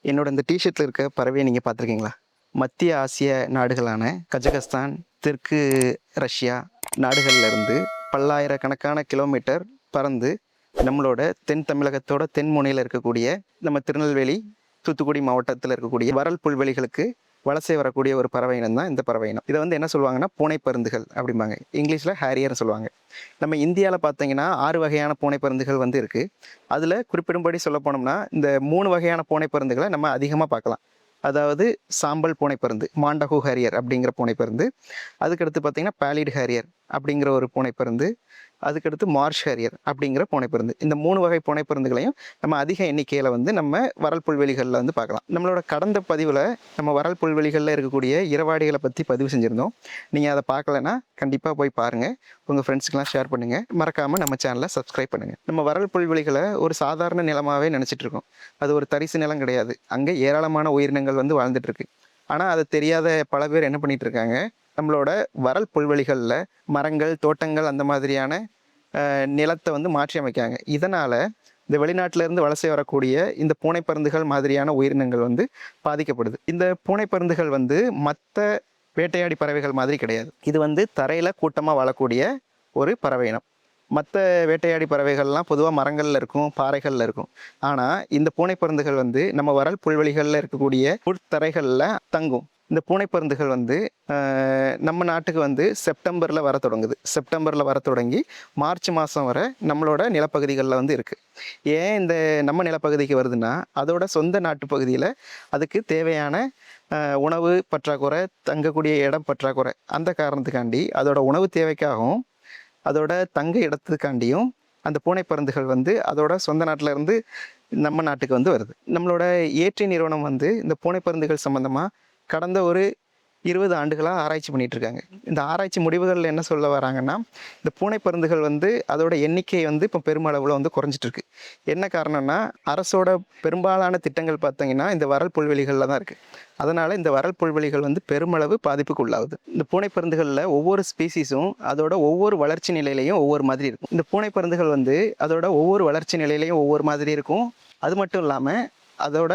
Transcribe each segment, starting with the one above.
என்னோட இந்த டிஷர்ட்டில் இருக்க பறவையை நீங்கள் பார்த்துருக்கீங்களா? மத்திய ஆசிய நாடுகளான கஜகஸ்தான், தெற்கு ரஷ்யா நாடுகள்ல இருந்து பல்லாயிரக்கணக்கான கிலோமீட்டர் பறந்து நம்மளோட தென் தமிழகத்தோட தென் முனையில் இருக்கக்கூடிய நம்ம திருநெல்வேலி, தூத்துக்குடி மாவட்டத்தில் இருக்கக்கூடிய வறல் புல்வெளிகளுக்கு வலசை வரக்கூடிய ஒரு பறவை இனம் தான் இந்த பறவை இனம். இதை வந்து என்ன சொல்லுவாங்கன்னா பூனைப்பருந்துகள் அப்படிம்பாங்க. இங்கிலீஷில் ஹேரியர்னு சொல்லுவாங்க. நம்ம இந்தியாவில் பார்த்தீங்கன்னா 6 வகையான பூனைப்பருந்துகள் வந்து இருக்குது. அதில் குறிப்பிடும்படி சொல்ல போனோம்னா இந்த 3 வகையான பூனைப்பருந்துகளை நம்ம அதிகமாக பார்க்கலாம். அதாவது சாம்பல் பூனைப்பருந்து, மாண்டஹூ ஹேரியர் அப்படிங்கிற பூனைப்பருந்து. அதுக்கடுத்து பார்த்தீங்கன்னா பேலிட் ஹேரியர் அப்படிங்கிற ஒரு பூனைப்பருந்து. அதுக்கடுத்து மார்ஷ் ஹேரியர் அப்படிங்கிற பூனைப்பருந்து. இந்த 3 வகை பூனைப்பருந்துகளையும் நம்ம அதிக எண்ணிக்கையில் வந்து நம்ம வறல் புல்வெளிகளில் வந்து பார்க்கலாம். நம்மளோட கடந்த பதிவில் நம்ம வறல் புல்வெளிகளில் இருக்கக்கூடிய இரவாடிகளை பற்றி பதிவு செஞ்சுருந்தோம். நீங்கள் அதை பார்க்கலன்னா கண்டிப்பாக போய் பாருங்கள். உங்கள் ஃப்ரெண்ட்ஸுக்கெலாம் ஷேர் பண்ணுங்கள். மறக்காமல் நம்ம சேனலை சப்ஸ்கிரைப் பண்ணுங்கள். நம்ம வறல் புல்வெளிகளை ஒரு சாதாரண நிலமாகவே நினச்சிட்டு இருக்கோம். அது ஒரு தரிசு நிலம் கிடையாது. அங்கே ஏராளமான உயிரினங்கள் வந்து வாழ்ந்துட்டுருக்கு. ஆனால் அது தெரியாத பல பேர் என்ன பண்ணிகிட்டு இருக்காங்க, நம்மளோட வறல் புல்வெளிகளில் மரங்கள், தோட்டங்கள் அந்த மாதிரியான நிலத்தை வந்து மாற்றி அமைக்காங்க. இதனால் இந்த வெளிநாட்டிலேருந்து வலசை வரக்கூடிய இந்த பூனைப்பருந்துகள் மாதிரியான உயிரினங்கள் வந்து பாதிக்கப்படுது. இந்த பூனைப்பருந்துகள் வந்து மற்ற வேட்டையாடி பறவைகள் மாதிரி கிடையாது. இது வந்து தரையில் கூட்டமாக வாழக்கூடிய ஒரு பறவை இனம். மற்ற வேட்டையாடி பறவைகள்லாம் பொதுவாக மரங்களில் இருக்கும், பாறைகளில் இருக்கும். ஆனால் இந்த பூனைப்பருந்துகள் வந்து நம்ம வறல் புல்வெளிகளில் இருக்கக்கூடிய புற்தரைகளில் தங்கும். இந்த பூனைப்பருந்துகள் வந்து நம்ம நாட்டுக்கு வந்து செப்டம்பரில் வர தொடங்குது. செப்டம்பரில் வர தொடங்கி மார்ச் மாதம் வரை நம்மளோட நிலப்பகுதிகளில் வந்து இருக்குது. ஏன் இந்த நம்ம நிலப்பகுதிக்கு வருதுன்னா, அதோட சொந்த நாட்டு பகுதியில் அதுக்கு தேவையான உணவு பற்றாக்குறை, தங்கக்கூடிய இடம் பற்றாக்குறை. அந்த காரணத்துக்காண்டி அதோட உணவு தேவைக்காகவும் அதோட தங்க இடத்துக்காண்டியும் அந்த பூனைப்பருந்துகள் வந்து அதோட சொந்த நாட்டில் இருந்து நம்ம நாட்டுக்கு வந்து வருது. நம்மளோட ஏற்றி நிறுவனம் வந்து இந்த பூனைப்பருந்துகள் சம்மந்தமாக கடந்த ஒரு 20 ஆண்டுகளாக ஆராய்ச்சி பண்ணிகிட்டு இருக்காங்க. இந்த ஆராய்ச்சி முடிவுகளில் என்ன சொல்ல வராங்கன்னா, இந்த பூனைப்பருந்துகள் வந்து அதோட எண்ணிக்கை வந்து இப்போ பெருமளவில் வந்து குறைஞ்சிட்ருக்கு. என்ன காரணம்னா, அரசோட பெரும்பாலான திட்டங்கள் பார்த்தீங்கன்னா இந்த வறல் புல்வெளிகளில் தான் இருக்குது. அதனால் இந்த வறல் புல்வெளிகள் வந்து பெருமளவு பாதிப்புக்கு உள்ளாகுது. இந்த பூனைப்பருந்துகளில் ஒவ்வொரு ஸ்பீசிஸும் அதோட ஒவ்வொரு வளர்ச்சி நிலையிலையும் ஒவ்வொரு மாதிரி இருக்கும். இந்த பூனைப்பருந்துகள் வந்து அதோட ஒவ்வொரு வளர்ச்சி நிலையிலையும் ஒவ்வொரு மாதிரி இருக்கும். அது மட்டும் இல்லாமல் அதோட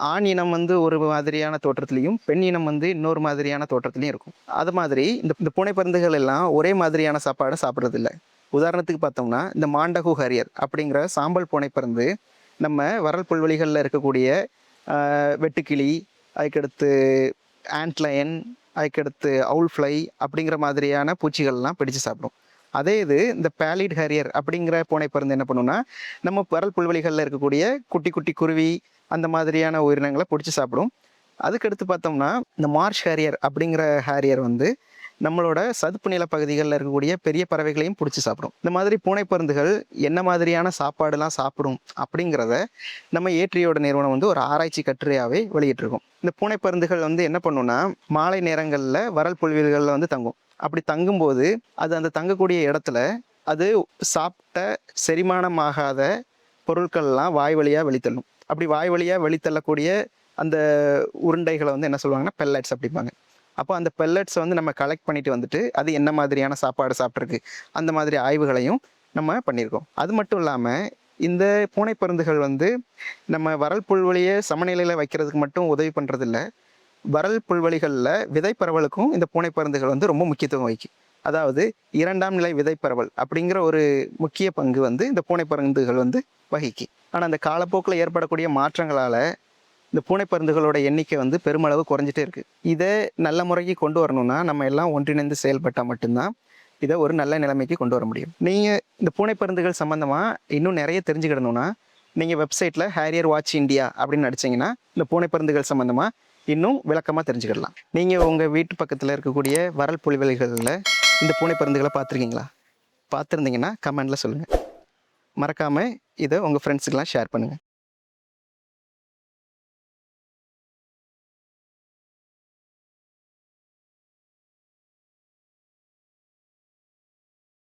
ஆண் இனம் வந்து ஒரு மாதிரியான தோற்றத்துலையும், பெண் இனம் வந்து இன்னொரு மாதிரியான தோற்றத்துலையும் இருக்கும். அது மாதிரி இந்த பூனைப்பருந்துகள் எல்லாம் ஒரே மாதிரியான சாப்பாடை சாப்பிட்றதில்ல. உதாரணத்துக்கு பார்த்தோம்னா இந்த மாண்டஹூ ஹேரியர் அப்படிங்கிற சாம்பல் பூனைப்பருந்து நம்ம வறல் புல்வெளிகளில் இருக்கக்கூடிய வெட்டுக்கிளி, அதுக்கடுத்து ஆண்ட்லயன், அதுக்கடுத்து அவுல் ஃப்ளை அப்படிங்கிற மாதிரியான பூச்சிகள்லாம் பிடிச்சு சாப்பிடும். அதே இது இந்த பேலிட் ஹேரியர் அப்படிங்கிற பூனைப்பருந்து என்ன பண்ணுன்னா, நம்ம வறல் புல்வெளிகளில் இருக்கக்கூடிய குட்டி குட்டி குருவி அந்த மாதிரியான உயிரினங்களை பிடிச்சி சாப்பிடும். அதுக்கடுத்து பார்த்தோம்னா இந்த மார்ஷ் ஹேரியர் அப்படிங்கிற ஹேரியர் வந்து நம்மளோட சதுப்பு நில பகுதிகளில் இருக்கக்கூடிய பெரிய பறவைகளையும் பிடிச்சி சாப்பிடும். இந்த மாதிரி பூனைப்பருந்துகள் என்ன மாதிரியான சாப்பாடுலாம் சாப்பிடும் அப்படிங்கிறத நம்ம ஏற்றியோட நிறுவனம் வந்து ஒரு ஆராய்ச்சி கட்டுரையாகவே வெளியிட்டிருக்கோம். இந்த பூனைப்பருந்துகள் வந்து என்ன பண்ணுன்னா, மாலை நேரங்களில் வறல் புல்வெளிகளில் வந்து தங்கும். அப்படி தங்கும்போது அது அந்த தங்கக்கூடிய இடத்துல அது சாப்பிட்ட செரிமானமாகாத பொருட்கள்லாம் வாய் வழியாக வெளித்தள்ளும். அப்படி வாய் வழியாக வெளித்தள்ளக்கூடிய அந்த உருண்டைகளை வந்து என்ன சொல்லுவாங்கன்னா பெல்லட்ஸ் அப்படிம்பாங்க. அப்போ அந்த பெல்லட்ஸை வந்து நம்ம கலெக்ட் பண்ணிட்டு வந்துட்டு அது என்ன மாதிரியான சாப்பாடு சாப்பிட்ருக்கு அந்த மாதிரி ஆய்வுகளையும் நம்ம பண்ணியிருக்கோம். அது மட்டும் இல்லாமல் இந்த பூனைப்பருந்துகள் வந்து நம்ம வறல் புல்வெளியை சமநிலையில் வைக்கிறதுக்கு மட்டும் உதவி பண்ணுறதில்ல, வறல் புல்வெளிகளில் விதை பரவலுக்கும் இந்த பூனைப்பருந்துகள் வந்து ரொம்ப முக்கியத்துவம் வகிக்கும். அதாவது 2ஆம் நிலை விதை பரவல் அப்படிங்கிற ஒரு முக்கிய பங்கு வந்து இந்த பூனைப்பருந்துகள் வந்து வகிக்கும். ஆனால் அந்த காலப்போக்கில் ஏற்படக்கூடிய மாற்றங்களால் இந்த பூனைப்பருந்துகளோட எண்ணிக்கை வந்து பெருமளவு குறைஞ்சிட்டே இருக்குது. இதை நல்ல முறைக்கு கொண்டு வரணும்னா நம்ம எல்லாம் ஒன்றிணைந்து செயல்பட்டால் மட்டும்தான் இதை ஒரு நல்ல நிலைமைக்கு கொண்டு வர முடியும். நீங்கள் இந்த பூனைப்பருந்துகள் சம்மந்தமாக இன்னும் நிறைய தெரிஞ்சுக்கிடணும்னா நீங்கள் வெப்சைட்டில் ஹேரியர் வாட்ச் இந்தியா அப்படின்னு அடிச்சிங்கன்னா இந்த பூனைப்பருந்துகள் சம்மந்தமாக இன்னும் விளக்கமாக தெரிஞ்சுக்கிடலாம். நீங்கள் உங்கள் வீட்டு பக்கத்தில் இருக்கக்கூடிய வறல் புல்வெளிகளில் இந்த பூனைப்பருந்துகளை பார்த்துருக்கீங்களா? பார்த்துருந்தீங்கன்னா கமெண்டில் சொல்லுங்கள். மறக்காமல் இதை உங்கள் ஃப்ரெண்ட்ஸுக்கெலாம் ஷேர் பண்ணுங்கள்.